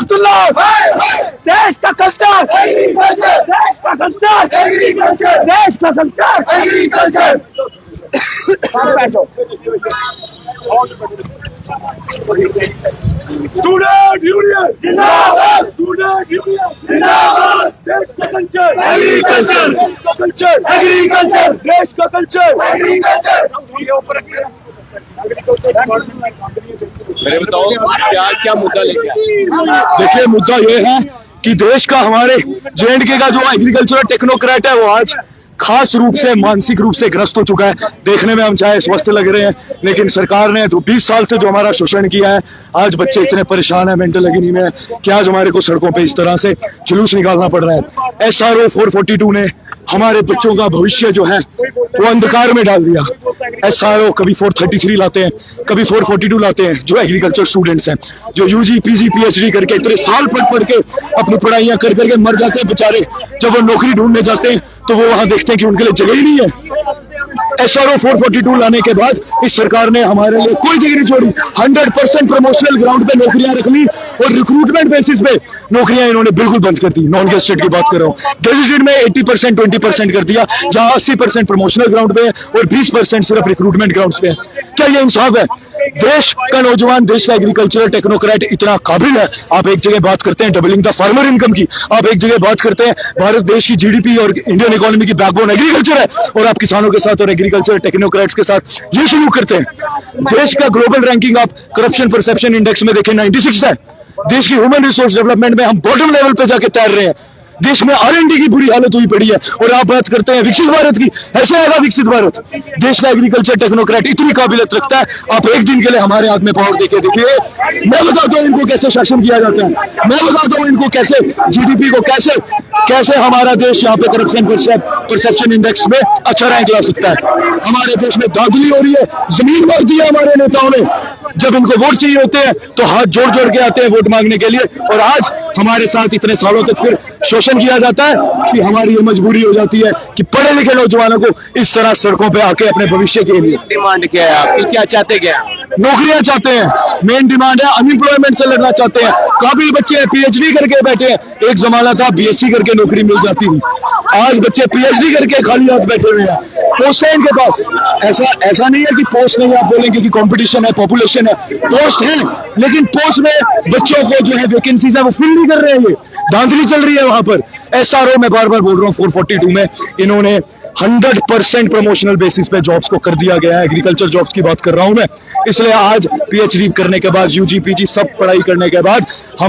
अब्दुल्ला, देश का कल्चर, देश का कल्चर, देश का कल्चर, एग्रीकल्चर। स्टूडेंट यूनियन जिंदाबाद, स्टूडेंट यूनियन जिंदाबाद, देश का कल्चर, एग्रीकल्चर, देश का कल्चर, एग्रीकल्चर, देश का कल्चर, एग्रीकल्चर। मेरे बताओ क्या क्या मुद्दा लेके आए? देखिए, मुद्दा ये है कि देश का, हमारे JNK का जो एग्रीकल्चरल टेक्नोक्रेट है वो आज खास रूप से मानसिक रूप से ग्रस्त हो चुका है। देखने में हम चाहे स्वस्थ लग रहे हैं, लेकिन सरकार ने जो 20 साल से जो हमारा शोषण किया है, आज बच्चे इतने परेशान है मेंटल एगनी में कि आज हमारे को सड़कों पे इस तरह से जुलूस निकालना पड़ रहा है। SRO 442 ने हमारे बच्चों का भविष्य जो है वो अंधकार में डाल दिया। SRO कभी 433 लाते हैं, कभी 442 लाते हैं। जो एग्रीकल्चर स्टूडेंट्स हैं, जो UG PG PhD करके इतने साल पढ़ के अपनी पढ़ाइयां कर करके मर जाते हैं बेचारे, जब वो नौकरी ढूंढने जाते हैं तो वो वहां देखते हैं कि उनके लिए जगह ही नहीं है। SRO 442 लाने के बाद इस सरकार ने हमारे लिए कोई जगह नहीं छोड़ी। 100% प्रमोशनल ग्राउंड पे नौकरियां रख ली और रिक्रूटमेंट बेसिस पे नौकरियां इन्होंने बिल्कुल बंद कर दी। नॉन गेजेटेड की बात कर रहा हूँ। गेजेटेड में 80% 20% कर दिया, जहां 80% प्रमोशनल ग्राउंड पे है और 20% सिर्फ रिक्रूटमेंट ग्राउंड पे है। क्या ये इंसाफ है? देश का नौजवान, देश का एग्रीकल्चरल टेक्नोक्रेट इतना काबिल है। आप एक जगह बात करते हैं डबलिंग द फार्मर इनकम की, आप एक जगह बात करते हैं भारत देश की GDP और इंडियन इकोनॉमी की बैकबोन एग्रीकल्चर है, और आप किसानों के साथ और एग्रीकल्चर टेक्नोक्रेट्स के साथ ये शुरू करते हैं। देश का ग्लोबल रैंकिंग आप करप्शन परसेप्शन इंडेक्स में देखें 96 है। देश की ह्यूमन रिसोर्स डेवलपमेंट में हम बॉटम लेवल पे जाके तैर रहे हैं। देश में R&D की बुरी हालत हुई पड़ी है, और आप बात करते हैं विकसित भारत की। ऐसे आएगा विकसित भारत? देश का एग्रीकल्चर टेक्नोक्रेट इतनी काबिलियत रखता है, आप एक दिन के लिए हमारे हाथ में पावर देके देखिए। मैं बताता हूँ इनको कैसे शासन किया जाता है, मैं बताता हूँ इनको कैसे GDP को कैसे हमारा देश यहाँ पे करप्शन परसेप्शन इंडेक्स में अच्छा रैंक ला सकता है। हमारे देश में धांधली हो रही है, जमीन मांग दी है हमारे नेताओं ने। जब इनको वोट चाहिए होते हैं तो हाथ जोड़ जोड़ के आते हैं वोट मांगने के लिए, और आज हमारे साथ इतने सालों तक फिर शोषण किया जाता है कि हमारी ये मजबूरी हो जाती है कि पढ़े लिखे नौजवानों को इस तरह सड़कों पे आके अपने भविष्य के लिए। डिमांड क्या है आपकी, क्या चाहते क्या? नौकरियां चाहते हैं, मेन डिमांड है। अनएम्प्लॉयमेंट से लड़ना चाहते हैं। काबिल बच्चे हैं, PhD करके बैठे हैं। एक जमाना था BSc करके नौकरी मिल जाती थी, आज बच्चे PhD करके खाली हाथ बैठे हुए हैं। पोस्ट है इनके पास। ऐसा नहीं है कि पोस्ट नहीं है, आप बोलेंगे कि कंपटीशन है, पॉपुलेशन है, पोस्ट है, लेकिन पोस्ट में बच्चों को जो है वैकेंसीज है वो फिल नहीं कर रहे हैं। ये धांधली चल रही है वहां पर। SRO में बार बार बोल रहा हूँ 442 में इन्होंने 100% प्रमोशनल बेसिस पे जॉब्स को कर दिया गया है। एग्रीकल्चर जॉब्स की बात कर रहा हूं मैं। इसलिए आज PhD करने के बाद, UG PG सब पढ़ाई करने के बाद हम